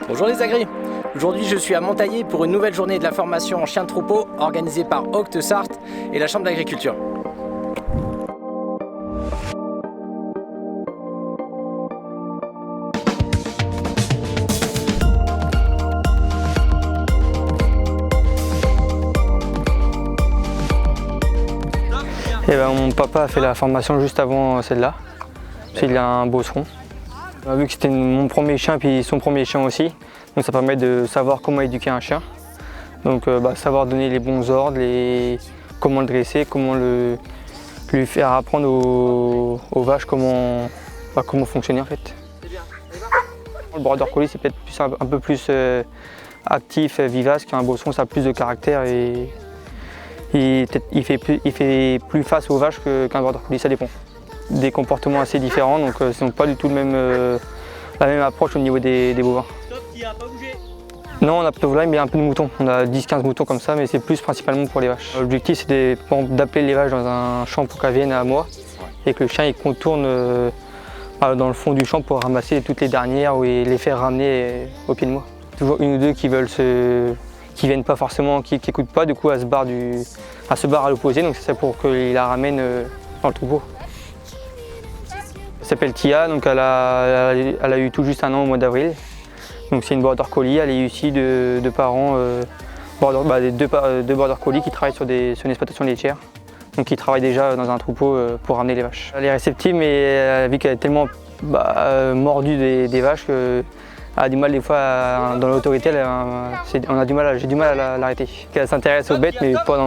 Bonjour les agris. Aujourd'hui je suis à Montaillé pour une nouvelle journée de la formation en chien de troupeau organisée par Octe Sarthe et la Chambre d'agriculture. Mon papa a fait la formation juste avant celle-là, parce qu'il a un bosseron. Vu que c'était mon premier chien puis son premier chien aussi, donc ça permet de savoir comment éduquer un chien. Donc savoir donner les bons ordres, comment le dresser, comment lui faire apprendre aux vaches comment fonctionner en fait. Le border collie c'est peut-être un peu plus actif, vivace qu'un bosseron, ça a plus de caractère et il fait plus face aux vaches qu'un border collie, ça dépend. Des comportements assez différents, donc ce n'est pas du tout la même approche au niveau des bovins. Non, on a peu de volailles, mais un peu de moutons. On a 10-15 moutons comme ça, mais c'est plus principalement pour les vaches. L'objectif, c'est d'appeler les vaches dans un champ pour qu'elles viennent à moi et que le chien il contourne dans le fond du champ pour ramasser toutes les dernières et les faire ramener au pied de moi. Toujours une ou deux qui viennent pas forcément, qui n'écoutent pas, du coup elle se barre à l'opposé, donc c'est pour qu'il la ramène dans le troupeau. Elle s'appelle Tia, donc elle a eu tout juste 1 an au mois d'avril. Donc c'est une border collie, elle est issue de parents, deux border collie qui travaillent sur une exploitation laitière. Donc qui travaillent déjà dans un troupeau pour ramener les vaches. Elle est réceptive, mais vu qu'elle est tellement mordue des vaches qu'elle a du mal des fois, dans l'autorité, j'ai du mal à l'arrêter. Elle s'intéresse aux bêtes, mais pas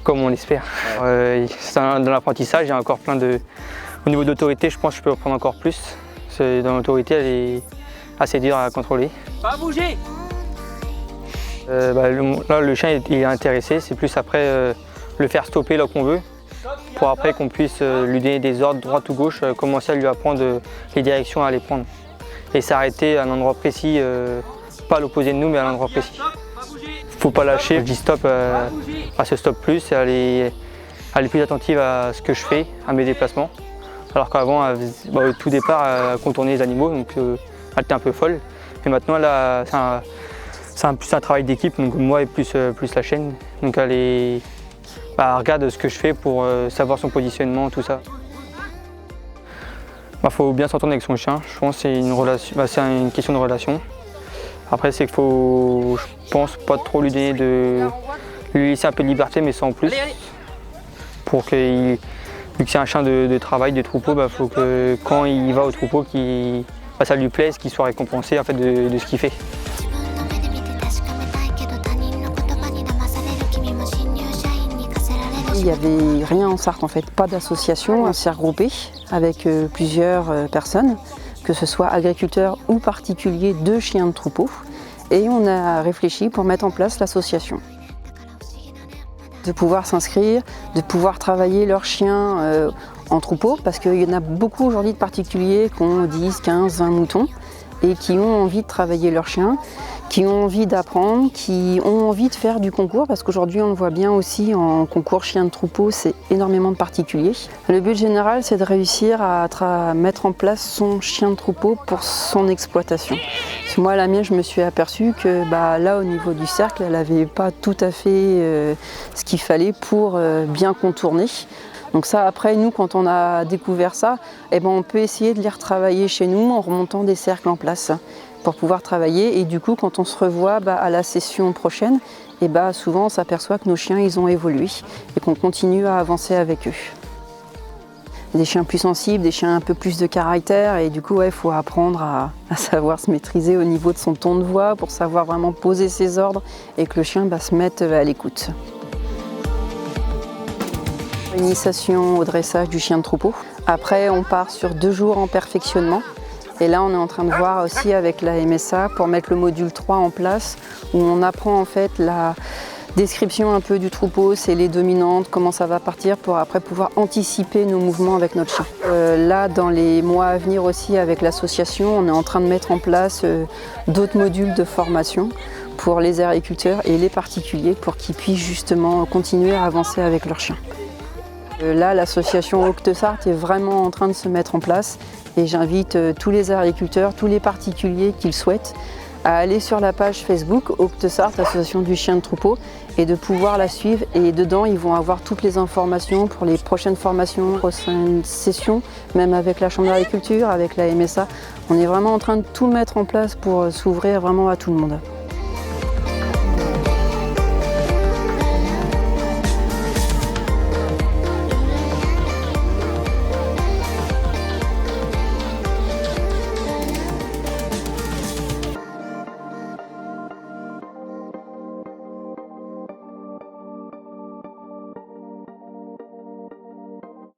comme on l'espère. Dans l'apprentissage, il y a encore plein de... Au niveau de l'autorité, je pense que je peux en prendre encore plus. Dans l'autorité, elle est assez dure à contrôler. Pas bouger. Là, le chien il est intéressé, c'est plus après le faire stopper là qu'on veut, pour après qu'on puisse lui donner des ordres droite ou gauche, commencer à lui apprendre les directions à aller prendre. Et s'arrêter à un endroit précis, pas à l'opposé de nous, mais à un endroit précis. Faut pas lâcher, je dis stop, elle se stoppe plus, elle est plus attentive à ce que je fais, à mes déplacements. Alors qu'avant, au tout départ, elle contournait les animaux, donc elle était un peu folle. Mais maintenant, c'est plus un travail d'équipe, donc moi et plus la chaîne. Donc elle regarde ce que je fais pour savoir son positionnement, tout ça. Faut bien s'entendre avec son chien, je pense que c'est une question de relation. Après, c'est qu'il faut, je pense, pas trop lui laisser un peu de liberté, mais sans plus. Pour qu'il... Vu que c'est un chien de travail, de troupeau, faut que quand il va au troupeau, ça lui plaise, qu'il soit récompensé en fait, de ce qu'il fait. Il n'y avait rien en Sarthe en fait, pas d'association, on s'est regroupé avec plusieurs personnes, que ce soit agriculteurs ou particuliers de chiens de troupeau, et on a réfléchi pour mettre en place l'association. De pouvoir s'inscrire, de pouvoir travailler leurs chiens en troupeau, parce qu'il y en a beaucoup aujourd'hui de particuliers qui ont 10, 15, 20 moutons et qui ont envie de travailler leurs chiens, qui ont envie d'apprendre, qui ont envie de faire du concours, parce qu'aujourd'hui on le voit bien aussi en concours chien de troupeau, c'est énormément de particuliers. Le but général c'est de réussir à mettre en place son chien de troupeau pour son exploitation. Moi, la mienne, je me suis aperçue que là, au niveau du cercle, elle n'avait pas tout à fait ce qu'il fallait pour bien contourner. Donc ça, après, nous, quand on a découvert ça, on peut essayer de les retravailler chez nous en remontant des cercles en place pour pouvoir travailler. Et du coup, quand on se revoit à la session prochaine, souvent, on s'aperçoit que nos chiens, ils ont évolué et qu'on continue à avancer avec eux. Des chiens plus sensibles, des chiens un peu plus de caractère et du coup il faut apprendre à savoir se maîtriser au niveau de son ton de voix pour savoir vraiment poser ses ordres et que le chien se mette à l'écoute. Initiation au dressage du chien de troupeau. Après on part sur 2 jours en perfectionnement et là on est en train de voir aussi avec la MSA pour mettre le module 3 en place où on apprend en fait la description un peu du troupeau, c'est les dominantes, comment ça va partir pour après pouvoir anticiper nos mouvements avec notre chien. Là, dans les mois à venir aussi avec l'association, on est en train de mettre en place d'autres modules de formation pour les agriculteurs et les particuliers pour qu'ils puissent justement continuer à avancer avec leurs chiens. Là, l'association Octe Sarthe est vraiment en train de se mettre en place et j'invite tous les agriculteurs, tous les particuliers qui le souhaitent à aller sur la page Facebook Haute-Sarthe, association du chien de troupeau, et de pouvoir la suivre. Et dedans, ils vont avoir toutes les informations pour les prochaines formations, prochaines sessions, même avec la Chambre d'agriculture, avec la MSA. On est vraiment en train de tout mettre en place pour s'ouvrir vraiment à tout le monde.